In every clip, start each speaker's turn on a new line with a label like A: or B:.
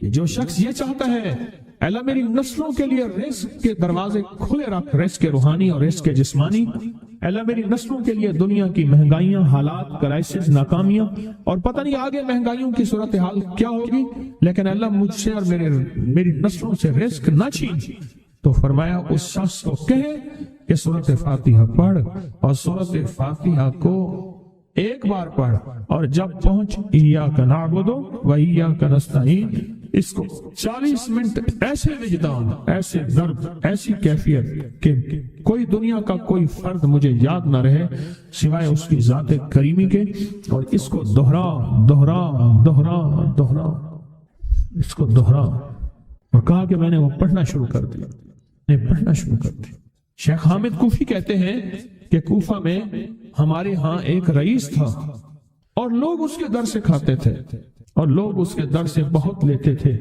A: کہ جو شخص یہ چاہتا ہے اللہ میری نسلوں کے لیے رزق کے دروازے کھلے رکھ، رزق کے روحانی اور رزق کے جسمانی، اللہ میری نسلوں کے لیے دنیا کی مہنگائیاں، حالات، کرائسس، ناکامیاں، اور پتہ نہیں آگے مہنگائیوں کی صورتحال کیا ہوگی، لیکن اللہ مجھ سے اور میری نسلوں سے رزق نہ چھین، تو فرمایا اس شخص کو کہے کہ سورۃ فاتحہ پڑھ، اور سورۃ فاتحہ کو ایک بار پڑھ، اور جب پہنچ ایاک نعبد و ایاک نستعین، اس کو 40 منٹ ایسے وجدان، ایسے درد، ایسی کیفیت کہ کوئی دنیا کا کوئی فرد مجھے یاد نہ رہے سوائے اس کی ذات کریمی کے، اور اس کو دوہرا دوہرا دوہرا دوہرا، اس کو دوہرا، اور کہا کہ میں نے وہ پڑھنا شروع کر دیا، پڑھنا شروع کر دیا۔ شیخ حامد کوفی کہتے ہیں کہ کوفہ میں ہمارے ہاں ایک رئیس تھا، اور لوگ اس کے در سے کھاتے تھے، اور لوگ اس کے در سے بہت لیتے تھے،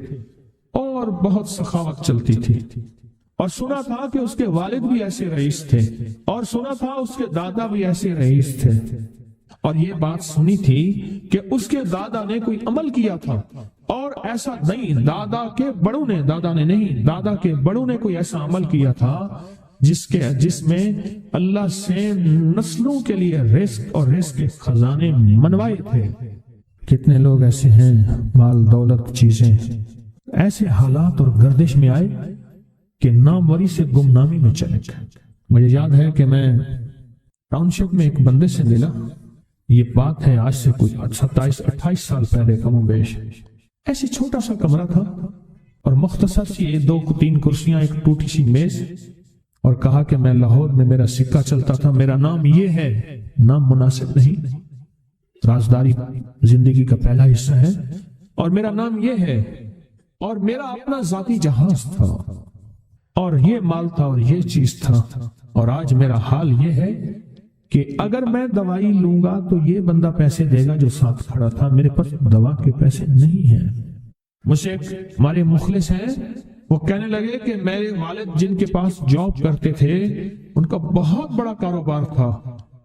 A: اور بہت سخاوت چلتی تھی، اور سنا تھا کہ اس کے والد بھی ایسے رئیس تھے، اور سنا تھا اس کے دادا بھی ایسے رئیس تھے، اور یہ بات سنی تھی کہ اس کے دادا نے کوئی عمل کیا تھا، اور ایسا نہیں، دادا کے بڑوں نے کوئی ایسا عمل کیا تھا جس میں اللہ سے نسلوں کے لیے رزق اور رزق کے خزانے منوائے تھے۔ کتنے لوگ ایسے ہیں، مال دولت چیزیں ایسے حالات اور گردش میں آئے کہ ناموری سے گمنامی میں چلے گئے۔ مجھے یاد ہے کہ میں ٹاؤن شپ میں ایک بندے سے ملا، یہ بات ہے آج سے کوئی 27-28 سال پہلے کم و بیش، ایسی چھوٹا سا کمرہ تھا اور مختصر سی 2-3 کرسیاں، ایک ٹوٹی سی میز، اور کہا کہ میں لاہور میں میرا سکہ چلتا تھا، میرا نام یہ ہے، نام مناسب نہیں، رازداری زندگی کا پہلا حصہ ہے، اور میرا نام یہ ہے، اور میرا اپنا ذاتی جہاز تھا، اور یہ مال تھا، اور یہ چیز تھا، اور آج میرا حال یہ ہے کہ اگر میں دوائی لوں گا تو یہ بندہ پیسے دے گا جو ساتھ کھڑا تھا، میرے پاس دوا کے پیسے نہیں ہیں۔ مجھ سے ہمارے مخلص ہیں، وہ کہنے لگے کہ میرے والد جن کے پاس جاب کرتے تھے ان کا بہت بڑا کاروبار تھا،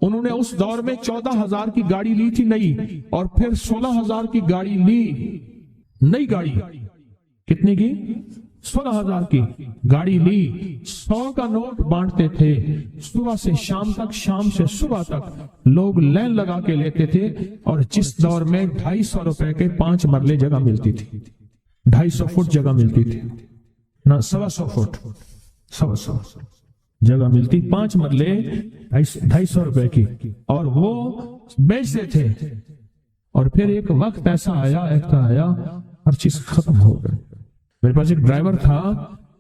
A: انہوں نے اس دور میں 14,000 کی گاڑی لی تھی نئی، اور پھر 16,000 کی گاڑی لی، نئی گاڑی، کتنے کی؟ 16,000 کی گاڑی لی، 100 کا نوٹ بانٹتے تھے، صبح سے شام تک، شام سے صبح تک لوگ لین لگا کے لیتے تھے، اور جس دور میں 250 روپے کے 5 مرلے جگہ ملتی تھی، 250 فٹ جگہ ملتی تھی، نہ 125 فٹ، 125 جگہ ملتی، 5 مرلے 250 روپے کی، اور وہ بیچتے تھے۔ اور پھر ایک وقت ایسا آیا ہر چیز ختم ہو گئی۔ میرے پاس ایک ڈرائیور تھا،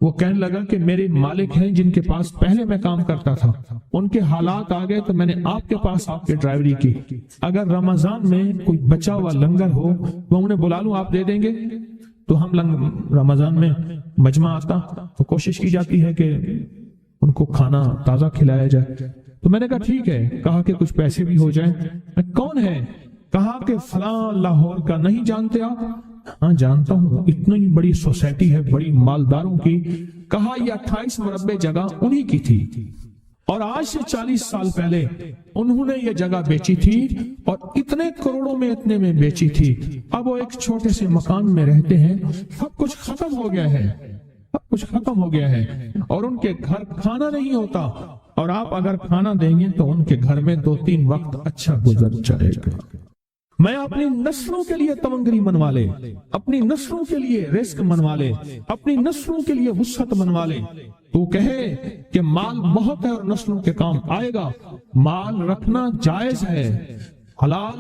A: وہ کہنے لگا کہ میرے مالک ہیں جن کے پاس پہلے میں کام کرتا تھا، ان کے حالات آ گئے تو میں نے آپ کے پاس آپ کے ڈرائیوری کی، اگر رمضان میں کوئی بچا ہوا لنگر ہو وہ انہیں بلا لوں، آپ دے دیں گے؟ تو ہم رمضان میں مجمع آتا تو کوشش کی جاتی ہے کہ ان کو کھانا تازہ کھلایا جائے، تو میں نے کہا ٹھیک ہے، کہا کہ کچھ پیسے بھی ہو جائیں۔ میں کون ہے؟ کہا کہ فلاں لاہور کا، نہیں جانتے آپ؟ ہاں جانتا ہوں، اتنی بڑی سوسائٹی ہے، بڑی مالداروں کی۔ کہا یہ 28 مربع جگہ انہی کی تھی، اور آج سے 40 سال پہلے انہوں نے یہ جگہ بیچی تھی، اور اتنے کروڑوں میں اتنے میں بیچی تھی، اب وہ ایک چھوٹے سے مکان میں رہتے ہیں، سب کچھ ختم ہو گیا ہے، سب کچھ ختم ہو گیا ہے، اور ان کے گھر کھانا نہیں ہوتا، اور آپ اگر کھانا دیں گے تو ان کے گھر میں 2-3 وقت اچھا گزر جائے گا۔ میں اپنی نسلوں کے لیے تمنگری منوا لے، اپنی نسلوں کے لیے رزق منوا لے، اپنی نسلوں کے لیے وسعت منوا لے۔ تو کہے کہ مال بہت ہے اور نسلوں کے کام آئے گا، مال رکھنا جائز ہے، حلال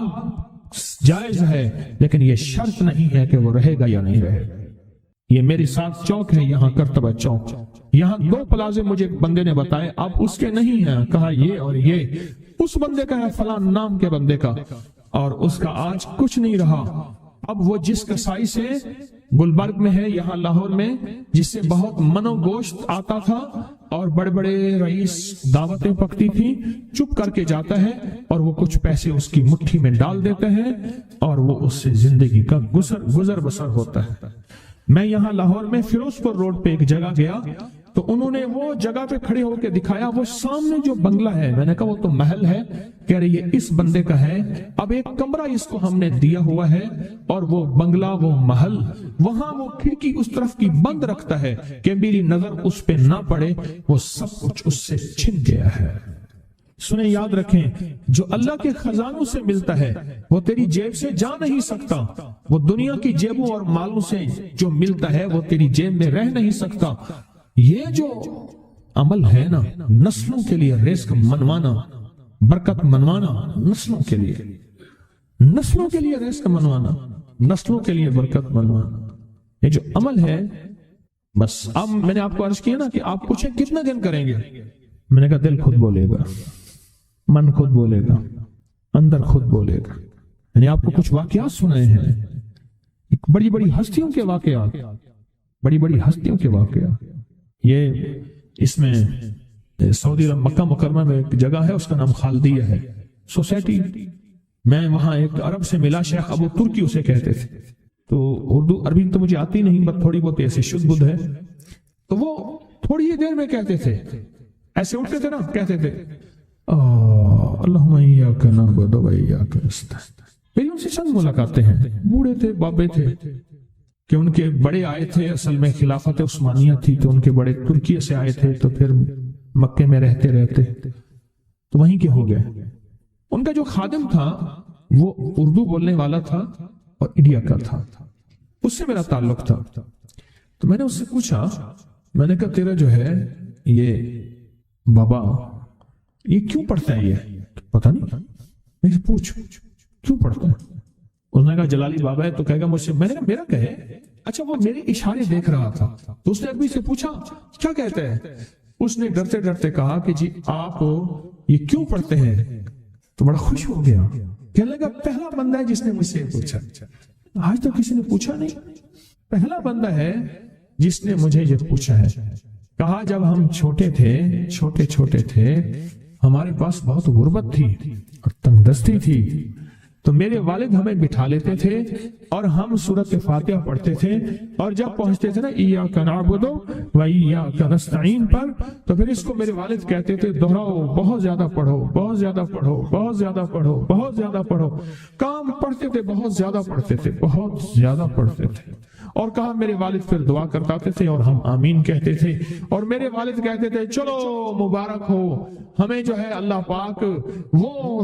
A: جائز ہے، لیکن یہ شرط نہیں ہے کہ وہ رہے گا یا نہیں رہے گا۔ یہ میری ساتھ چوک ہے، یہاں کرتبہ چوک، یہاں 2 پلازے مجھے ایک بندے نے بتائے، اب اس کے نہیں ہیں، کہا یہ اور یہ اس بندے کا ہے، فلاں نام کے بندے کا، اور اس کا آج کچھ نہیں رہا۔ اب وہ جس کسائی سے گلبرگ میں ہے، یہاں لاہور میں، جس سے بہت منو گوشت آتا تھا اور بڑے بڑے رئیس دعوتیں پکتی تھی، چپ کر کے جاتا ہے اور وہ کچھ پیسے اس کی مٹھی میں ڈال دیتے ہیں اور وہ اس سے زندگی کا گزر بسر ہوتا ہے۔ میں یہاں لاہور میں فیروز پور روڈ پہ ایک جگہ گیا تو انہوں نے وہ جگہ پہ کھڑے ہو کے دکھایا، وہ سامنے جو بنگلہ ہے، میں نے کہا وہ تو محل ہے، کہہ رہے یہ اس بندے کا ہے، اب ایک کمرہ اس کو ہم نے دیا ہوا ہے، اور وہ بنگلہ، وہ محل، وہاں وہ کھڑکی اس طرف کی بند رکھتا ہے کہ میری نظر اس پہ نہ پڑے، وہ سب کچھ اس سے چھن گیا ہے۔ سنیں، یاد رکھیں، جو اللہ کے خزانوں سے ملتا ہے وہ تیری جیب سے جا نہیں سکتا، وہ دنیا کی جیبوں اور مالوں سے جو ملتا ہے وہ تیری جیب میں رہ نہیں سکتا۔ یہ جو عمل ہے نا، نسلوں کے لیے رزق منوانا، برکت منوانا، نسلوں کے لیے رزق منوانا، نسلوں کے لیے برکت منوانا، یہ جو عمل ہے، بس اب میں نے آپ کو عرض کیا نا کہ آپ پوچھیں کتنا دن کریں گے، میں نے کہا دل خود بولے گا، من خود بولے گا، اندر خود بولے گا۔ یعنی آپ کو کچھ واقعات سنائے ہیں، بڑی بڑی ہستیوں کے واقعات، یہ اس میں سعودی عرب مکہ مکرمہ میں ایک جگہ ہے، اس کا نام خالدیہ ہے سوسائٹی۔ میں وہاں ایک عرب سے ملا، شیخ ابو ترکی اسے کہتے تھے، تو اردو عربی تو مجھے آتی نہیں، بس تھوڑی بہت ایسے شدھ بدھ ہے، تو وہ تھوڑی ہی دیر میں کہتے تھے، ایسے اٹھتے تھے نا، کہتے تھے اللہم ایاک نعبد و ایاک نستعین۔ میری ان سے چند ملاقاتیں ہیں، بوڑھے تھے، بابے تھے، کہ ان کے بڑے آئے تھے، اصل میں خلافت عثمانیہ تھی تو ان کے بڑے ترکیہ سے آئے تھے، تو پھر مکے میں رہتے تو وہیں کے ہو گئے۔ ان کا جو خادم تھا وہ اردو بولنے والا تھا اور انڈیا کا تھا، اس سے میرا تعلق تھا، تو میں نے اس سے پوچھا، میں نے کہا تیرا جو ہے یہ بابا یہ کیوں پڑھتا ہے؟ یہ پتہ نہیں، میں پوچھ کیوں پڑھتا ہے؟ اس نے کہا جلالی بابا ہے تو کہے گا مجھ سے، میں نے کہا میرا کہے، اچھا وہ میرے اشارے دیکھ رہا تھا، تو اس نے ابھی سے پوچھا کیا کہتا ہے؟ اس نے ڈرتے ڈرتے کہا کہ جی آپ یہ کیوں پڑھتے ہیں؟ تو بڑا خوش ہو گیا، کہنے لگا پہلا بندہ ہے جس نے مجھ سے پوچھا، آج تو کسی نے پوچھا نہیں، پہلا بندہ ہے جس نے مجھے یہ پوچھا ہے۔ کہا جب ہم چھوٹے تھے ہمارے پاس بہت غربت تھی اور تنگ دستی تھی، تو میرے والد ہمیں بٹھا لیتے تھے اور ہم سورۃ فاتحہ پڑھتے تھے، اور جب پہنچتے تھے نا ایاک نعبد و ایاک نستعین پر، تو پھر اس کو میرے والد کہتے تھے دہراؤ، بہت زیادہ پڑھو، بہت زیادہ پڑھو، بہت زیادہ پڑھو، بہت زیادہ پڑھو۔ کام پڑھتے تھے، بہت زیادہ پڑھتے تھے، اور کہا میرے والد پھر دعا کرتے تھے اور ہم آمین کہتے تھے، اور میرے والد کہتے تھے چلو مبارک ہو، ہمیں جو ہے اللہ پاک وہ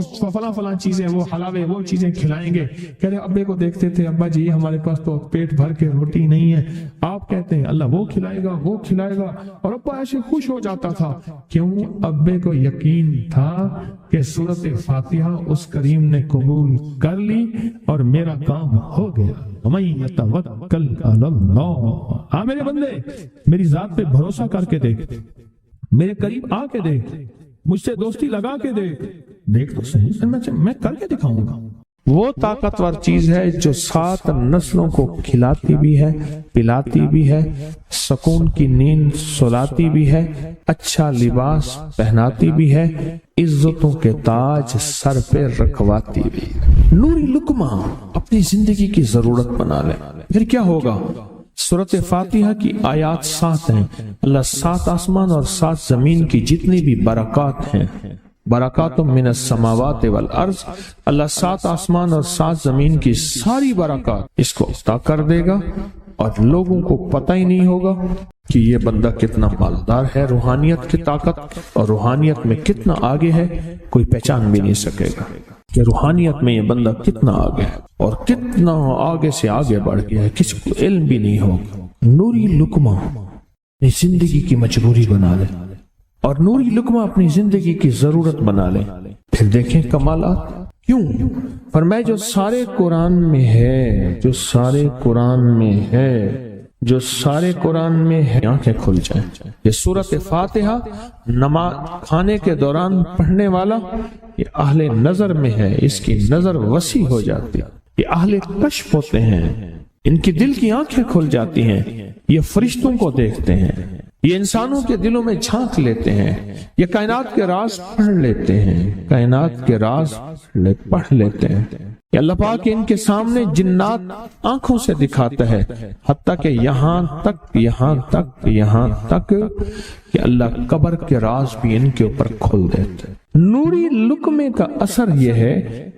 A: فلاں چیزیں، وہ حلاوے، وہ چیزیں کھلائیں گے۔ کہہ رہے ابے کو دیکھتے تھے، ابا جی ہمارے پاس تو پیٹ بھر کے روٹی نہیں ہے، آپ کہتے ہیں اللہ وہ کھلائے گا، وہ کھلائے گا، اور ابا ایسے خوش ہو جاتا تھا۔ کیوں؟ ابے کو یقین تھا کہ سورۃ فاتحہ اس کریم نے قبول کر لی اور میرا کام ہو گیا۔ وَمَن يَتَوَكَّلْ عَلَى اللَّهِ، ہاں میرے بندے میری ذات پہ بھروسہ کر کے دیکھ، میرے قریب آ کے دیکھ، مجھ سے دوستی لگا کے دیکھ تو صحیح، میں کر کے دکھاؤں گا۔ وہ طاقتور چیز ہے جو 7 نسلوں کو کھلاتی بھی ہے، پلاتی بھی ہے، سکون کی نیند سلاتی بھی ہے، اچھا لباس پہناتی بھی ہے، عزتوں کے تاج سر پہ رکھواتی بھی۔ نوری لقمہ اپنی زندگی کی ضرورت بنا لے، پھر کیا ہوگا؟ سورۃ فاتحہ کی آیات 7 ہیں، اللہ 7 آسمان اور 7 زمین کی جتنی بھی برکات ہیں، برکات من السماوات والارض، اللہ 7 آسمان اور 7 زمین کی ساری برکات اس کو عطا کر دے گا، اور لوگوں کو پتہ ہی نہیں ہوگا کہ یہ بندہ کتنا مالدار ہے، روحانیت کی طاقت اور روحانیت میں کتنا آگے ہے، کوئی پہچان بھی نہیں سکے گا کہ روحانیت میں یہ بندہ کتنا آگے ہے اور کتنا آگے سے آگے بڑھ گیا ہے، کسی کو علم بھی نہیں ہوگا۔ نوری لقمہ اپنی زندگی کی مجبوری بنا لے، اور نوری لقمہ اپنی زندگی کی ضرورت بنا لے، پھر دیکھیں کمالات۔ کیوں؟ فرمایا جو سارے قرآن میں ہے، جو سارے قرآن میں ہے، جو سارے قرآن میں ہے، آنکھیں کھل جائیں۔ یہ سورۃ فاتحہ نماز کھانے کے دوران پڑھنے والا یہ اہل نظر میں ہے، اس کی نظر وسیع ہو جاتی ہے، یہ اہل کشف ہوتے ہیں، ان کی دل کی آنکھیں کھل جاتی ہیں، یہ فرشتوں کو دیکھتے ہیں، یہ انسانوں کے دلوں میں جھانک لیتے ہیں، یہ کائنات کے راز پڑھ لیتے ہیں، کائنات کے راز پڑھ لیتے ہیں۔ کہ اللہ پاک ان کے سامنے جنات آنکھوں سے دکھاتا ہے، حتیٰ کہ یہاں تک کہ اللہ قبر کے راز بھی ان کے اوپر کھول دیتے ہیں۔ نوری لقمے کا اثر یہ ہے،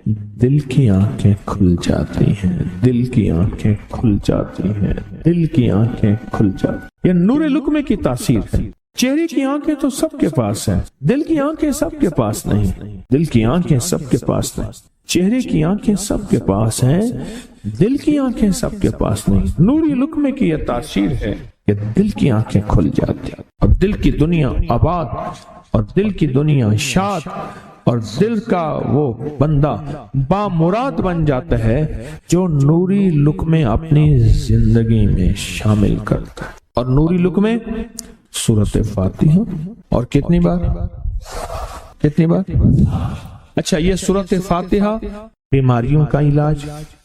A: دل کی آنکھیں کھل جاتی ہیں، دل کی آنکھیں کھل جاتی ہیں، دل کی آنکھیں کھل جاتی ہیں۔ یہ نور لقمے کی تاثیر ہے۔ چہرے کی آنکھیں تو سب کے پاس ہیں، دل کی آنکھیں سب کے پاس نہیں، دل کی آنکھیں سب کے پاس نہیں، چہرے کی آنکھیں سب کے پاس ہیں، دل کی آنکھیں سب کے پاس نہیں۔ نوری لقمے کی یہ تاثیر ہے کہ دل کی آنکھیں کھل جاتی ہیں اور دل کی دنیا آباد اور دل کی دنیا شاد اور دل کا وہ بندہ بامراد بن جاتا ہے جو نوری لقمے اپنی زندگی میں شامل کرتا ہے۔ اور نوری لقمے سورۃ فاتحہ، اور کتنی بار؟ اچھا، یہ سورۃ فاتحہ بیماریوں کا علاج۔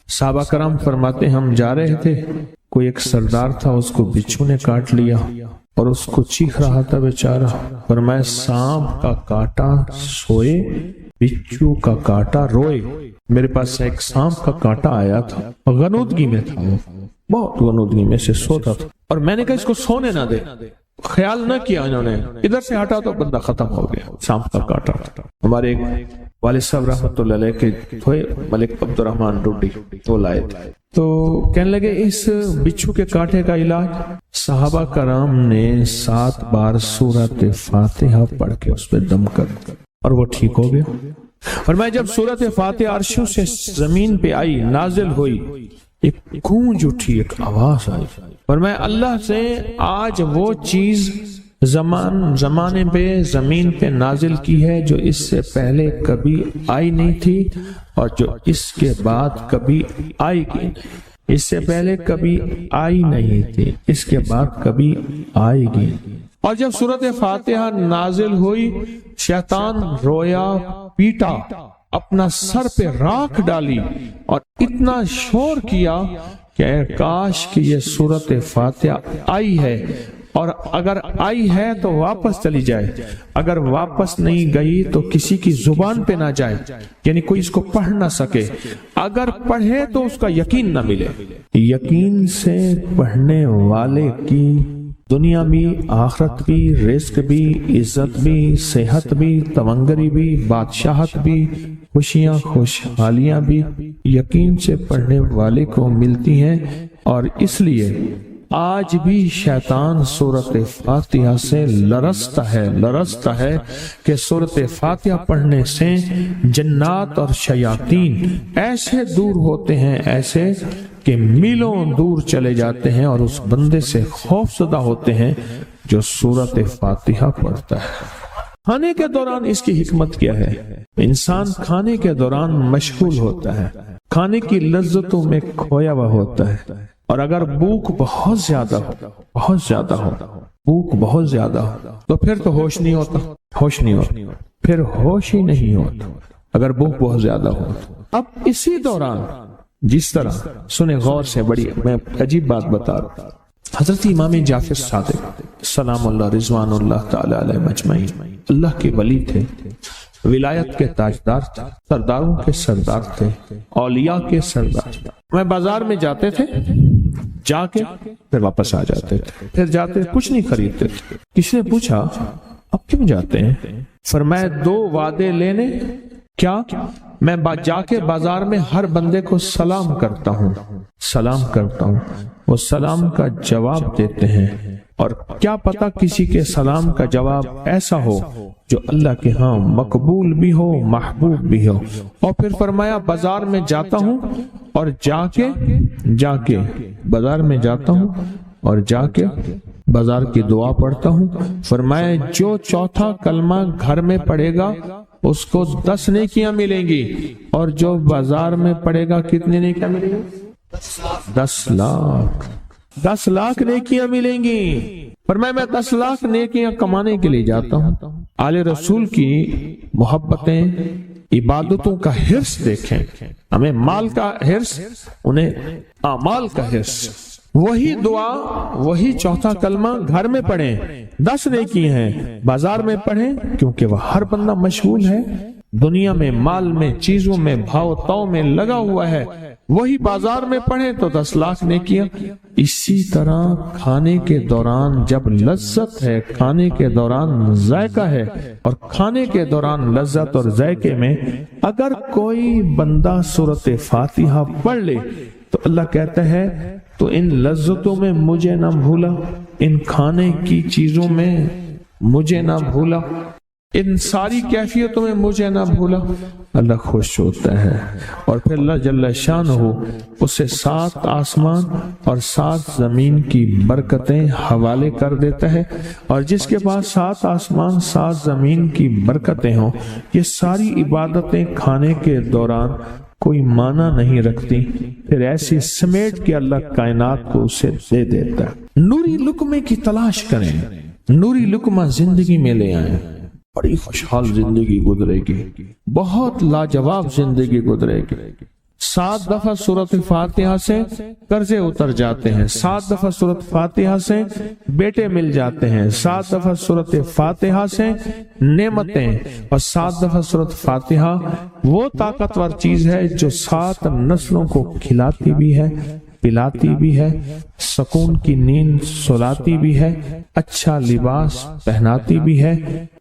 A: صحابہ کرام فرماتے ہم جا رہے تھے، کوئی ایک سردار تھا، اس کو بچھو نے کاٹ لیا اور اس کو چیخ رہا تھا بیچارہ، فرمایا سانپ کا کاٹا سوئے، بچھو کا کاٹا روئے۔ میرے پاس ایک سانپ کا کاٹا آیا تھا، غنودگی میں تھا، وہ بہت غنودگی میں سے سوتا تھا، اور میں نے کہا اس کو سونے نہ دے، خیال نہ کیا انہوں نے، ادھر سے ہٹا تو بندہ ختم ہو گیا، سانپ کا کاٹا تھا۔ ہمارے ایک والد صاحب رحمۃ اللہ علیہ کے تھے، ملک عبد الرحمن ڈوڈی، وہ لائے تھے، تو کہنے لگے اس بچھو کے کاٹے کا علاج، صحابہ کرام نے 7 بار سورۃ فاتحہ پڑھ کے اس پہ دم کر اور وہ ٹھیک ہو گیا۔ اور میں جب سورۃ فاتحہ عرشوں سے زمین پہ آئی، نازل ہوئی، ایک گونج اٹھی، ایک آواز آئی، اور میں اللہ سے آج وہ چیز زمانے پہ زمین پہ نازل کی ہے جو اس سے پہلے کبھی آئی نہیں تھی اور جو اس کے بعد کبھی آئے گی نہیں۔ اس سے پہلے کبھی آئی نہیں تھی، اس کے بعد کبھی آئے گی۔ اور جب سورۃ فاتحہ نازل ہوئی، شیطان رویا، پیٹا، اپنا سر پہ راکھ ڈالی اور اتنا شور کیا کہ اے کاش کہ یہ سورۃ فاتحہ آئی ہے، اور اگر آئی ہے تو واپس چلی جائے، اگر واپس نہیں گئی تو کسی کی زبان پہ نہ جائے، یعنی کوئی اس کو پڑھ نہ سکے، اگر پڑھے تو اس کا یقین نہ ملے۔ یقین سے پڑھنے والے کی دنیا بھی، آخرت بھی، رزق بھی، عزت بھی، صحت بھی، تمنگری بھی، بادشاہت بھی، خوشیاں خوشحالیاں بھی یقین سے پڑھنے والے کو ملتی ہیں۔ اور اس لیے آج بھی شیطان سورۃ فاتحہ سے لرزتا ہے کہ سورۃ فاتحہ پڑھنے سے جنات اور شیاطین ایسے دور ہوتے ہیں، ایسے کہ میلوں دور چلے جاتے ہیں، اور اس بندے سے خوف زدہ ہوتے ہیں جو سورۃ فاتحہ پڑھتا ہے۔ کھانے کے دوران اس کی حکمت کیا ہے؟ انسان کھانے کے دوران مشغول ہوتا ہے، کھانے کی لذتوں میں کھویا ہوا ہوتا ہے، اور اگر بھوک بہت زیادہ ہو بھوک بہت زیادہ ہو تو پھر تو ہوش نہیں ہوتا، پھر ہوش ہی نہیں ہوتا اگر بھوک بہت زیادہ ہو۔ اب اسی دوران جس طرح سنیں غور سے، بڑی میں عجیب بات بتا رہا ہوں، حضرت امام جعفر صادق سلام اللہ رضوان اللہ تعالی علیہ مجمعین اللہ کے ولی تھے، ولایت کے تاجدار تھے، سرداروں کے سردار تھے، اولیاء کے سردار تھے۔ میں بازار میں جاتے تھے، جا کے پھر واپس آ جاتے تھے، پھر جاتے کچھ نہیں خریدتے تھے۔ کسی نے پوچھا اب کیوں جاتے ہیں؟ فرمایا 2 وعدے لینے، کیا؟ میں جا کے بازار میں ہر بندے کو سلام کرتا ہوں، وہ سلام کا جواب دیتے ہیں، اور کیا پتا کسی کے سلام کا جواب ایسا ہو جو اللہ کے ہاں مقبول بھی ہو، محبوب بھی ہو۔ اور پھر فرمایا بازار میں جاتا ہوں اور جا کے بازار میں جاتا ہوں اور جا کے بازار کی دعا پڑھتا ہوں۔ فرمایا جو چوتھا کلمہ گھر میں پڑھے گا اس کو 10 نیکیاں ملیں گی، اور جو بازار میں پڑھے گا کتنے نیکیاں ملیں گی؟ 10 لاکھ نیکیاں ملیں گی۔ فرمایا میں 10 لاکھ نیکیاں کمانے کے لیے جاتا ہوں۔ آل رسول کی محبتیں، عبادتوں کا حرص دیکھیں، ہمیں مال کا حرص، انہیں اعمال کا حرص۔ وہی دعا، وہی چوتھا کلمہ گھر میں پڑھیں، 10 نیکی ہیں، بازار میں پڑھیں کیونکہ وہ ہر بندہ مشغول ہے، دنیا میں، مال میں، چیزوں میں، بھاؤ تاؤ میں لگا ہوا ہے، وہی بازار میں پڑھے تو 10 لاکھ نے کیا۔ اسی طرح کھانے کے دوران جب لذت ہے، کھانے کے دوران ذائقہ ہے، اور کھانے کے دوران لذت اور ذائقے میں اگر کوئی بندہ سورۃ فاتحہ پڑھ لے تو اللہ کہتا ہے تو ان لذتوں میں مجھے نہ بھولا، ان کھانے کی چیزوں میں مجھے نہ بھولا، ان ساری کیفیتوں میں مجھے نہ بھولا، اللہ خوش ہوتا ہے۔ اور پھر اللہ جل شانہ اسے 7 آسمان اور 7 زمین کی برکتیں حوالے کر دیتا ہے، اور جس کے پاس 7 آسمان 7 زمین کی برکتیں ہوں، یہ ساری عبادتیں کھانے کے دوران کوئی معنی نہیں رکھتی، پھر ایسی سمیٹ کے اللہ کائنات کو اسے دے دیتا ہے۔ نوری لقمے کی تلاش کریں، نوری لقمہ زندگی میں لے آئیں، بڑی خوشحال زندگی گزرے گی، بہت لاجواب زندگی گزرے گی۔ 7 دفعہ سورۃ فاتحہ سے قرضے اتر جاتے ہیں، 7 دفعہ سورۃ فاتحہ سے بیٹے مل جاتے ہیں، 7 دفعہ سورۃ فاتحہ سے نعمتیں، اور 7 دفعہ سورۃ فاتحہ وہ طاقتور چیز ہے جو 7 نسلوں کو کھلاتی بھی ہے، پلاتی بھی ہے، سکون کی نیند سلاتی بھی ہے، اچھا لباس پہناتی بھی ہے،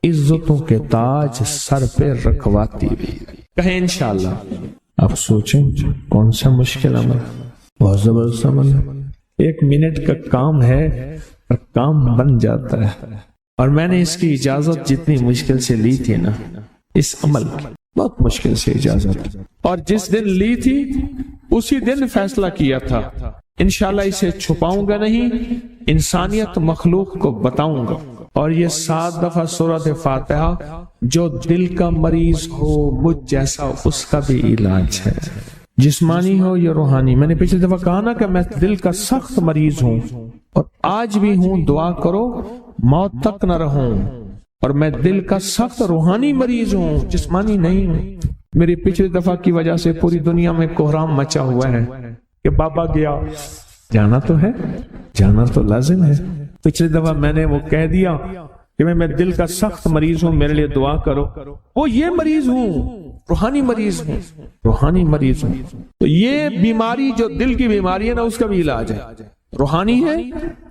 A: عزتوں کے تاج سر پہ رکھواتی بھی ہے۔ کہیں انشاءاللہ۔ آپ سوچیں کون سا مشکل عمل، بہت زبردست عمل ہے، 1 منٹ کا کام ہے اور کام بن جاتا ہے۔ اور میں نے اس کی اجازت جتنی مشکل سے لی تھی نا، اس عمل کی بہت مشکل سے اجازت، اور جس دن لی تھی اسی دن فیصلہ کیا تھا انشاءاللہ اسے چھپاؤں گا نہیں، انسانیت مخلوق کو بتاؤں گا۔ اور یہ 7 دفعہ سورۃ فاتحہ جو دل کا مریض ہو مجھ جیسا، اس کا بھی علاج ہے، جسمانی ہو یا روحانی۔ میں نے پچھلی دفعہ کہا نا کہ میں دل کا سخت مریض ہوں اور آج بھی ہوں، دعا کرو موت تک نہ رہوں، اور میں دل کا سخت روحانی مریض ہوں، جسمانی نہیں ہوں۔ میری پچھلی دفعہ کی وجہ سے پوری دنیا میں کوہرام مچا ہوا ہے کہ بابا گیا، جانا تو ہے، جانا تو لازم ہے۔ پچھلی دفعہ میں نے وہ کہہ دیا کہ میں دل کا سخت مریض ہوں، میرے لیے دعا کرو، وہ یہ مریض ہوں، روحانی مریض ہوں، روحانی مریض ہوں۔ تو یہ بیماری جو دل کی بیماری ہے نا، اس کا بھی علاج ہے، روحانی ہے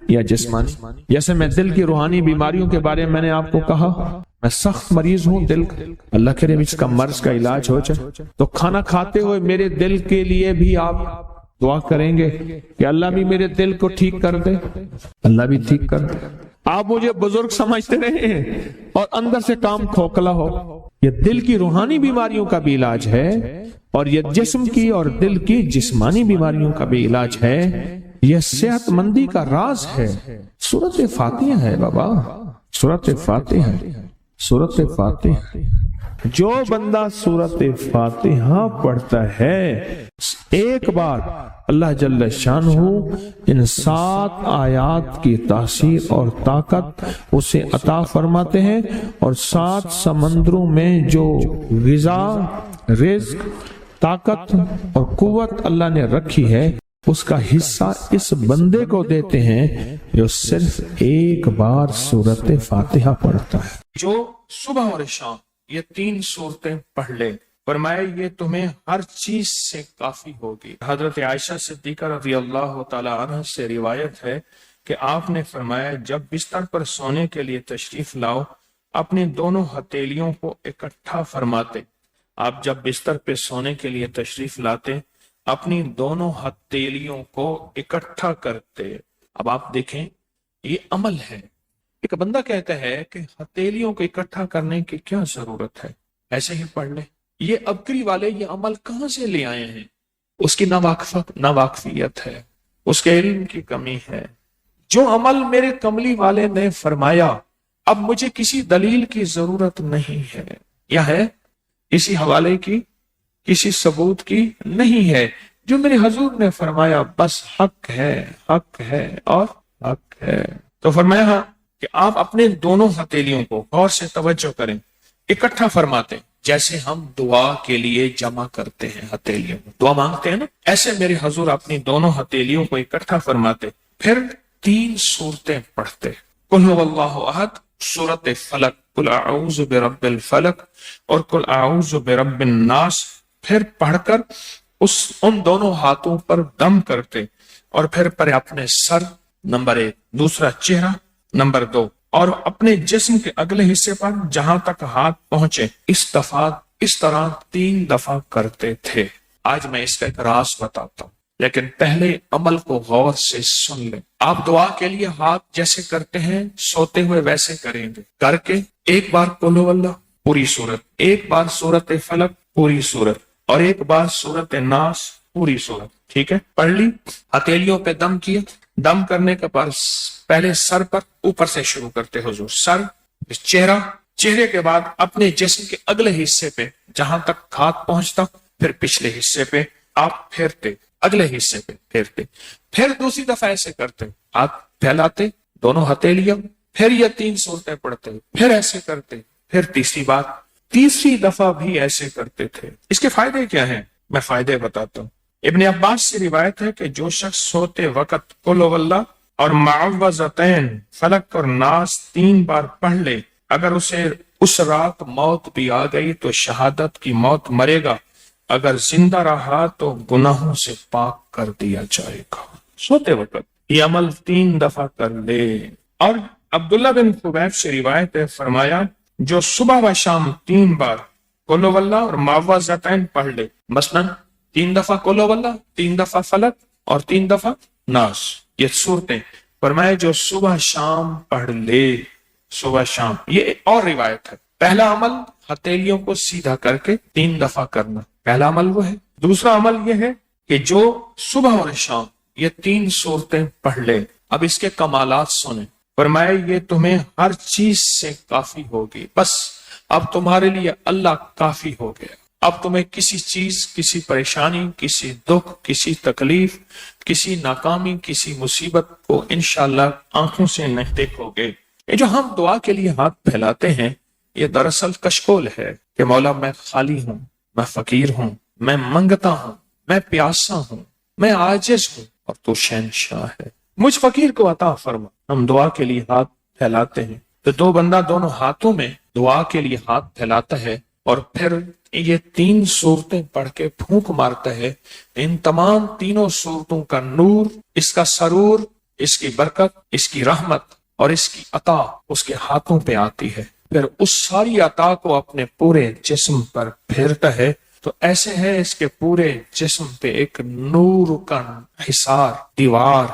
A: یا جسمانی۔ جیسے میں دل کی روحانی بیماریوں کے بارے میں نے آپ کو کہا، میں سخت مریض ہوں دل کا، اللہ کرے اس کا مرض کا علاج ہو جائے۔ تو کھانا کھاتے ہوئے میرے دل کے لیے بھی آپ دعا کریں گے کہ اللہ بھی میرے دل کو ٹھیک کر دے، اللہ بھی ٹھیک کر دے۔ آپ مجھے بزرگ سمجھتے رہے ہیں اور اندر سے کام کھوکھلا ہو، یہ دل کی روحانی بیماریوں کا بھی علاج ہے، اور یہ جسم کی اور دل کی جسمانی بیماریوں کا بھی علاج ہے۔ یہ صحت مندی کا راز ہے، سورۃ فاتحہ ہے بابا، سورۃ فاتحہ، سورۃ فاتحہ۔ جو بندہ سورۃ فاتحہ پڑھتا ہے ایک بار، اللہ جل شانہ ان 7 آیات کی تاثیر اور طاقت اسے عطا فرماتے ہیں، اور 7 سمندروں میں جو غذا، رزق، طاقت اور قوت اللہ نے رکھی ہے، اس کا حصہ اس بندے کو دیتے ہیں جو صرف ایک بار سورۃ فاتحہ پڑھتا ہے۔ جو صبح اور شام یہ 3 سورتیں پڑھ لے، فرمایا یہ تمہیں ہر چیز سے کافی ہوگی۔ حضرت عائشہ صدیقہ رضی اللہ تعالی عنہ سے روایت ہے کہ آپ نے فرمایا جب بستر پر سونے کے لیے تشریف لاؤ، اپنی دونوں ہتھیلیوں کو اکٹھا فرماتے۔ آپ جب بستر پہ سونے کے لیے تشریف لاتے، اپنی دونوں ہتھیلیوں کو اکٹھا کرتے۔ اب آپ دیکھیں یہ عمل ہے۔ ایک بندہ کہتا ہے کہ ہتھیلیوں کو اکٹھا کرنے کی کیا ضرورت ہے، ایسے ہی پڑھ لے۔ یہ ابکری والے یہ عمل کہاں سے لے آئے ہیں؟ اس کی ناواقفیت ہے، اس کے علم کی کمی ہے۔ جو عمل میرے کملی والے نے فرمایا، اب مجھے کسی دلیل کی ضرورت نہیں ہے، یا ہے کسی حوالے کی، کسی ثبوت کی نہیں ہے۔ جو میرے حضور نے فرمایا بس حق ہے، حق ہے اور حق ہے۔ تو فرمایا کہ آپ اپنے دونوں ہتھیلیوں کو غور سے توجہ کریں، اکٹھا فرماتے، جیسے ہم دعا کے لیے جمع کرتے ہیں ہتھیلیوں کو، دعا مانگتے ہیں نا، ایسے میرے حضور اپنی دونوں ہتھیلیوں کو اکٹھا فرماتے، پھر 3 سورتیں پڑھتے، قل هو اللہ احد، سورۃ فلق، قل اعوذ برب الفلق اور قل اعوذ برب الناس پھر پڑھ کر ان دونوں ہاتھوں پر دم کرتے، اور پھر پر اپنے سر نمبر 1، دوسرا چہرہ نمبر 2، اور اپنے جسم کے اگلے حصے پر جہاں تک ہاتھ پہنچے اس طرح 3 دفعہ کرتے تھے۔ آج میں اس کا ایک راز بتاتا ہوں، لیکن پہلے عمل کو غور سے سن لیں۔ آپ دعا کے لیے ہاتھ جیسے کرتے ہیں سوتے ہوئے ویسے کریں گے، کر کے ایک بار قل ہو اللہ پوری صورت، ایک بار سورت فلق پوری صورت، اور ایک بار سورت ناس پوری صورت، ٹھیک ہے؟ پڑھ لی، ہتھیلیوں پہ دم کیا، دم کرنے کے بعد پہلے سر پر اوپر سے شروع کرتے حضور، سر، چہرہ، چہرے کے بعد اپنے جسم کے اگلے حصے پہ جہاں تک ہاتھ پہنچتا، پھر پچھلے حصے پہ آپ پھیرتے، اگلے حصے پہ پھیرتے، پھر دوسری دفعہ ایسے کرتے، ہاتھ پھیلاتے دونوں ہتھیلیاں، پھر یہ 3 صورتیں پڑھتے، پھر ایسے کرتے، پھر تیسری دفعہ بھی ایسے کرتے تھے۔ اس کے فائدے کیا ہیں؟ میں فائدے بتاتا ہوں۔ ابن عباس سے روایت ہے کہ جو شخص سوتے وقت قل ہو اللہ اور معوذتین فلق اور ناس 3 بار پڑھ لے، اگر اسے اس رات موت بھی آ گئی تو شہادت کی موت مرے گا، اگر زندہ رہا تو گناہوں سے پاک کر دیا جائے گا۔ سوتے وقت یہ عمل 3 دفعہ کر لے۔ اور عبداللہ بن خبیب سے روایت ہے، فرمایا جو صبح و شام 3 بار قل ہو اللہ اور معوذتین پڑھ لے، مثلا 3 دفعہ قل ہو اللہ، 3 دفعہ فلق اور 3 دفعہ ناس، یہ صورتیں، فرمایا جو صبح شام پڑھ لے، صبح شام۔ یہ اور روایت ہے، پہلا عمل ہتھیلیوں کو سیدھا کر کے 3 دفعہ کرنا، پہلا عمل وہ ہے۔ دوسرا عمل یہ ہے کہ جو صبح اور شام یہ 3 صورتیں پڑھ لے۔ اب اس کے کمالات سنیں، فرمایا یہ تمہیں ہر چیز سے کافی ہوگی، بس اب تمہارے لیے اللہ کافی ہو گیا، اب تمہیں کسی چیز، کسی پریشانی، کسی دکھ، کسی تکلیف، کسی ناکامی، کسی مصیبت کو انشاءاللہ آنکھوں سے نہیں دیکھو گے۔ یہ جو ہم دعا کے لیے ہاتھ پھیلاتے ہیں یہ دراصل کشکول ہے کہ مولا میں خالی ہوں، میں فقیر ہوں، میں منگتا ہوں، میں پیاسا ہوں، میں عاجز ہوں، اور تو شہنشاہ ہے، مجھ فقیر کو عطا فرما۔ ہم دعا کے لیے ہاتھ پھیلاتے ہیں تو دو بندہ دونوں ہاتھوں میں دعا کے لیے ہاتھ پھیلاتا ہے، اور پھر یہ 3 صورتیں پڑھ کے پھونک مارتا ہے۔ ان تمام 3 صورتوں کا نور، اس کا سرور، اس کی برکت، اس کی رحمت اور اس کی عطا اس کے ہاتھوں پہ آتی ہے، پھر اس ساری عطا کو اپنے پورے جسم پر پھیرتا ہے، تو ایسے ہے اس کے پورے جسم پہ ایک نور کا حصار، دیوار،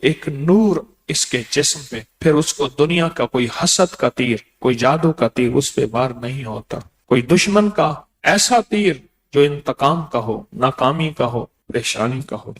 A: ایک نور اس کے جسم پہ، پھر اس کو دنیا کا کوئی حسد کا تیر، کوئی جادو کا تیر اس پہ وار نہیں ہوتا، کوئی دشمن کا ایسا تیر جو انتقام کا ہو، ناکامی کا ہو، پریشانی کا ہو،